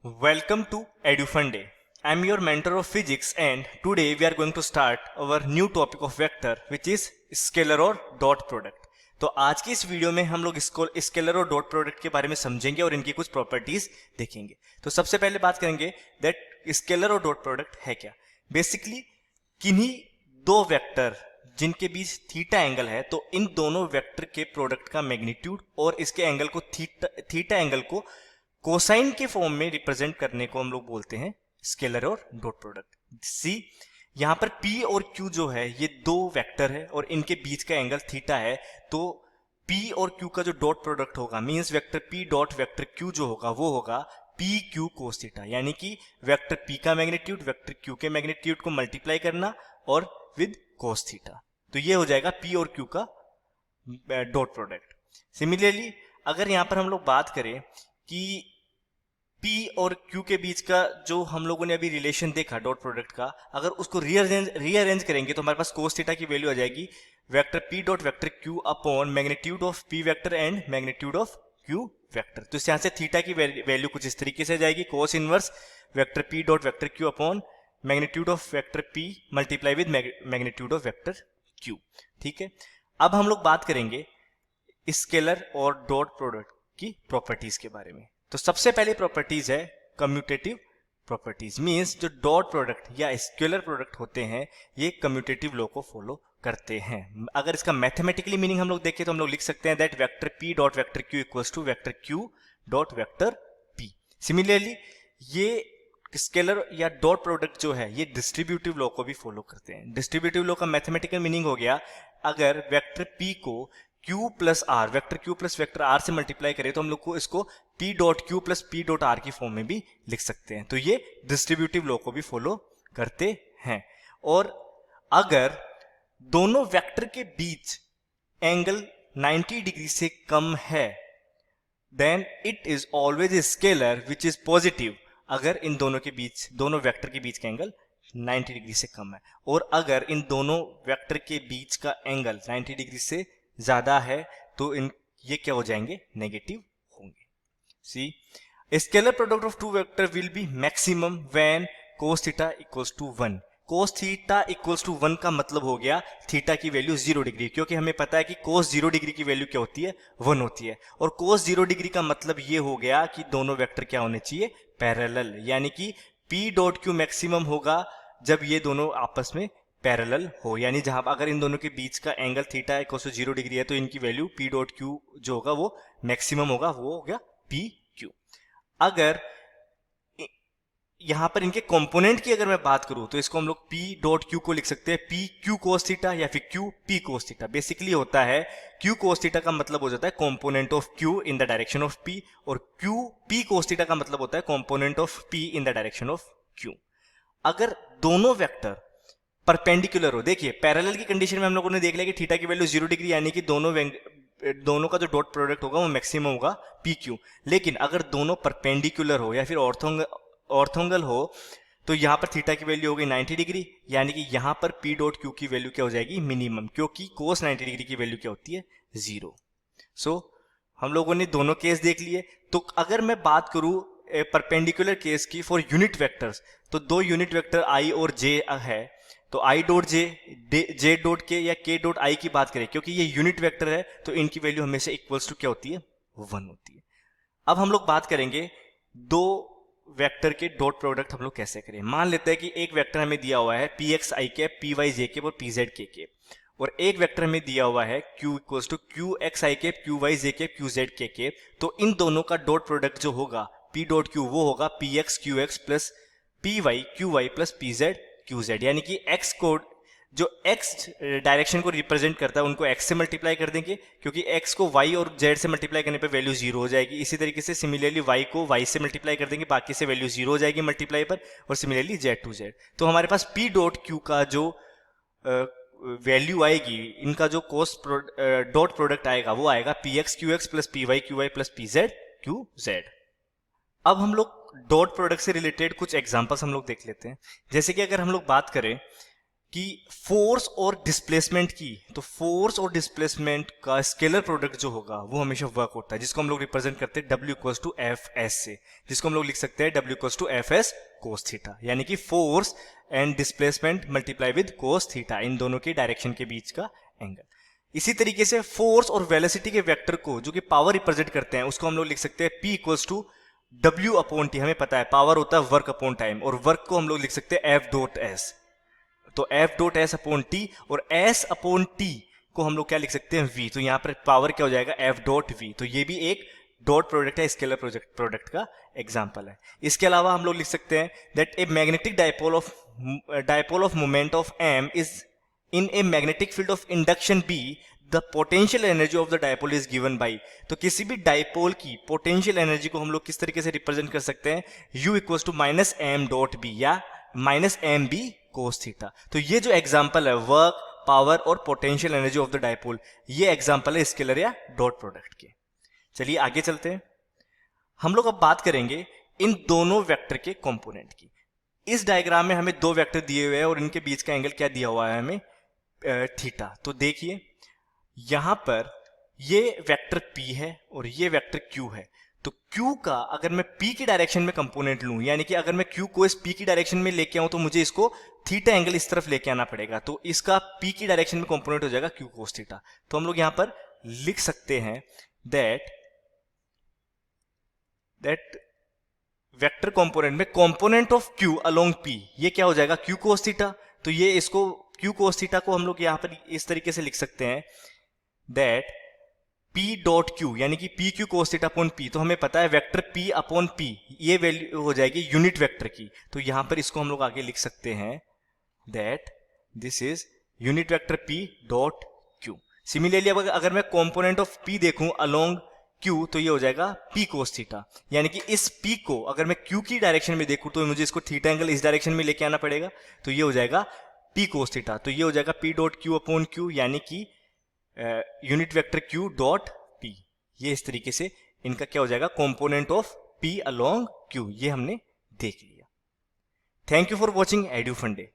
Welcome to EduFun Day. I am your mentor of physics and today we are going to start our new topic of vector which is scalar और dot product. तो आज की इस video में हम लोग इसको scalar और डॉट प्रोडक्ट के बारे में समझेंगे और इनकी कुछ प्रॉपर्टीज देखेंगे। तो सबसे पहले बात करेंगे दैट स्केलर और डॉट प्रोडक्ट है क्या। बेसिकली किन्हीं दो वेक्टर जिनके बीच थीटा एंगल है तो इन दोनों वेक्टर के प्रोडक्ट का मैग्नीट्यूड और इसके एंगल को थीटा एंगल को कोसाइन के फॉर्म में रिप्रेजेंट करने को हम लोग बोलते हैं स्केलर और डॉट प्रोडक्ट। सी यहां पर P और Q जो है ये दो वेक्टर है और इनके बीच का एंगल थीटा है, तो P और Q का जो डॉट प्रोडक्ट होगा means vector P dot vector Q जो होगा वो होगा PQ कोस थीटा, यानी कि वेक्टर P का मैग्नीट्यूड वेक्टर Q के मैग्नीट्यूड को मल्टीप्लाई करना और विद कोस थीटा, तो ये हो जाएगा P और Q का डॉट प्रोडक्ट। सिमिलरली अगर यहां पर हम लोग बात करें कि P और Q के बीच का जो हम लोगों ने अभी रिलेशन देखा डॉट प्रोडक्ट का, अगर उसको रीअरेंज करेंगे तो हमारे पास कोस थीटा की वैल्यू आ जाएगी vector P dot vector Q upon magnitude of P vector and magnitude of Q vector. तो यहाँ से थीटा की वैल्यू कुछ इस तरीके से जाएगी cos inverse vector P dot vector Q upon magnitude of vector P multiply with magnitude of vector Q। ठीक है, अब हम लोग बात करेंगे स्केलर और डॉट प्रोडक्ट की प्रॉपर्टीज के बारे में। तो सबसे पहली प्रॉपर्टीज है कम्यूटेटिव प्रॉपर्टीज, मींस जो डॉट प्रोडक्ट या स्केलर प्रोडक्ट होते हैं ये कम्यूटेटिव लॉ को फॉलो करते हैं। अगर इसका मैथमेटिकली मीनिंग हम लोग देखें तो हम लोग लिख सकते हैं that vector P dot vector Q equals to vector Q dot vector P। Similarly ये स्केलर या डॉट प्रोडक्ट जो है ये डिस्ट्रीब्यूटिव लॉ को भी फॉलो करते हैं। डिस्ट्रीब्यूटिव लॉ का मैथमेटिकल मीनिंग हो गया अगर वेक्टर P को Q plus R vector Q plus vector R से मल्टीप्लाई करें तो हम लोग को इसको P dot Q plus P dot R की फॉर्म में भी लिख सकते हैं। तो ये डिस्ट्रीब्यूटिव लॉ को भी फॉलो करते हैं। और अगर दोनों वेक्टर के बीच एंगल 90 डिग्री से कम है then it is always a scalar which is positive, अगर इन दोनों के बीच दोनों वेक्टर के बीच का एंगल 90 डिग्री से कम है, और अगर इन दोनों वेक्टर के बीच का एंगल 90 डिग्री से ज्यादा है तो इन ये क्या हो जाएंगे नेगेटिव होंगे। See scalar product of two vector will be maximum when cos theta equals to 1। cos theta equals to 1 का मतलब हो गया थीटा की वैल्यू 0 डिग्री, क्योंकि हमें पता है कि cos 0 डिग्री की वैल्यू क्या होती है 1 होती है, और cos 0 डिग्री का मतलब ये हो गया कि दोनों वेक्टर क्या होने चाहिए पैरेलल, यानी कि P डॉट Q मैक्सिमम होगा जब ये दोनों आपस में पैरेलल हो, यानी जहां अगर इन दोनों के बीच का angle theta equal to 0 degree है तो इनकी वैल्यू P डॉट Q जो होगा वो मैक्सिमम होगा, वो हो गया PQ। अगर यहां पर इनके कंपोनेंट की अगर मैं बात करूं तो इसको हम लोग P डॉट Q को लिख सकते हैं PQ cos थीटा या फिर Q P cos theta. Basically होता है Q cos थीटा का मतलब हो जाता है component of Q in the direction of P, और Q P cos थीटा का मतलब होता है component of P in the direction of Q। अगर दोनों वेक्टर परपेंडिकुलर हो, देखिए पैरेलल की कंडीशन में हम लोगों ने देख लिया कि थीटा की वैल्यू 0 डिग्री, यानी कि दोनों का जो डॉट प्रोडक्ट होगा वो मैक्सिमम होगा PQ। लेकिन अगर दोनों परपेंडिकुलर हो या फिर ऑर्थोंगल हो तो यहां पर थीटा की वैल्यू होगी 90 डिग्री, यानी कि यहां पर P डॉट Q की वैल्यू क्या हो जाएगी मिनिमम, क्योंकि cos 90 डिग्री की वैल्यू क्या होती है 0। सो हम लोगों ने दोनों केस देख लिए। तो अगर मैं बात करूं परपेंडिकुलर केस की फॉर यूनिट वेक्टर्स, तो दो यूनिट वेक्टर I और J है, तो I dot J dot K या K डॉट I की बात करें क्योंकि ये यूनिट वेक्टर है तो इनकी वैल्यू हमेशा इक्वल्स टू क्या होती है 1 होती है। अब हम लोग बात करेंगे दो वेक्टर के डॉट प्रोडक्ट हम लोग कैसे करें। मान लेते हैं कि एक वेक्टर हमें दिया हुआ है Px i cap Py j cap और Pz k कैप, और एक वेक्टर हमें दिया हुआ है Q equals to Qx i cap Qy j cap Qz k cap. तो इन दोनों का डॉट प्रोडक्ट जो होगा P डॉट Q वो होगा Px Qx plus Py Qy plus Pz Qz, यानी कि x कोड जो x डायरेक्शन को रिप्रेजेंट करता है उनको x से मल्टीप्लाई कर देंगे, क्योंकि x को y और z से मल्टीप्लाई करने पे वैल्यू 0 हो जाएगी। इसी तरीके से सिमिलरली y को y से मल्टीप्लाई कर देंगे, बाकी से वैल्यू 0 हो जाएगी मल्टीप्लाई पर, और सिमिलरली z टू z। तो हमारे पास p डॉट q का जो वैल्यू आएगी, इनका जो कोस डॉट प्रोडक्ट आएगा वो आएगा Px Qx plus Py Qy plus Pz Qz। अब हम लोग डॉट प्रोडक्ट से रिलेटेड कुछ एग्जांपल्स हम लोग देख लेते हैं। जैसे कि अगर हम लोग बात करें कि फोर्स और डिस्प्लेसमेंट की, तो फोर्स और डिस्प्लेसमेंट का स्केलर प्रोडक्ट जो होगा वो हमेशा वर्क होता है, जिसको हम लोग रिप्रेजेंट करते हैं W equals to F S से, जिसको हम लोग लिख सकते हैं W equals to F S cos theta, यानी कि force and displacement multiply with cos theta, इन दोनों के डायरेक्शन के बीच का एंगल। इसी तरीके से फोर्स और वेलोसिटी के वेक्टर को जो कि पावर रिप्रेजेंट करते हैं उसको हम लोग लिख सकते हैं P equals to W upon T. हमें पता है पावर होता है वर्क अपॉन टाइम, और वर्क को हम लोग लिख सकते हैं F डॉट एस, तो F dot S upon T, और S अपॉन टी को हम लोग क्या लिख सकते हैं V, तो यहां पर पावर क्या हो जाएगा F डॉट V, तो ये भी एक डॉट प्रोडक्ट है, स्केलर प्रोडक्ट का एग्जांपल है। इसके अलावा हम लोग लिख सकते हैं that a magnetic dipole of moment of M is in a magnetic field of induction B, the potential energy of the dipole is given by. तो किसी भी डायपोल की पोटेंशियल एनर्जी को हम लोग किस तरीके से रिप्रेजेंट कर सकते हैं, U equals to minus m dot B या minus m B cos theta. तो ये जो एग्जांपल है वर्क, पावर और potential energy of the dipole, ये एग्जांपल है स्केलर या डॉट प्रोडक्ट के। चलिए आगे चलते हैं। हम लोग अब बात करेंगे इन दोनों वेक्टर के कंपोनेंट की। इस डायग्राम में हमें दो वेक्टर दिए हुए हैं और इनके बीच का एंगल क्या दिया हुआ है हमें, थीटा। तो देखिए यहां पर ये वेक्टर P है और ये वेक्टर Q है, तो Q का अगर मैं P की डायरेक्शन में कंपोनेंट लूं, यानी कि अगर मैं Q को इस P की डायरेक्शन में लेके आऊं तो मुझे इसको थीटा एंगल इस तरफ लेके आना पड़ेगा, तो इसका P की डायरेक्शन में कंपोनेंट हो जाएगा Q कोस थीटा। तो हम लोग यहां पर लिख सकते हैं दैट वेक्टर कंपोनेंट में component of Q along P, ये क्या हो जाएगा Q कोस थीटा। तो ये इसको Q कोस थीटा को हम लोग यहां पर इस तरीके से लिख सकते हैं दैट P डॉट Q, यानी कि P Q cos theta upon P, तो हमें पता है वेक्टर P अपॉन P ये वैल्यू हो जाएगी यूनिट वेक्टर की, तो यहां पर इसको हम लोग आगे लिख सकते हैं that this is unit vector P dot Q। Similarly अगर मैं कंपोनेंट ऑफ P देखूं अलोंग Q, तो ये हो जाएगा P कोस थीटा, यानी कि इस P को अगर मैं Q की डायरेक्शन में देखूं तो मुझे इसको थीटा एंगल इस डायरेक्शन में लेके आना पड़ेगा, तो ये हो जाएगा P कोस थीटा, तो ये हो जाएगा P dot Q upon Q, यानी कि unit vector Q dot P। ये इस तरीके से इनका क्या हो जाएगा component of P along Q, ये हमने देख लिया। Thank you for watching edu फंडे।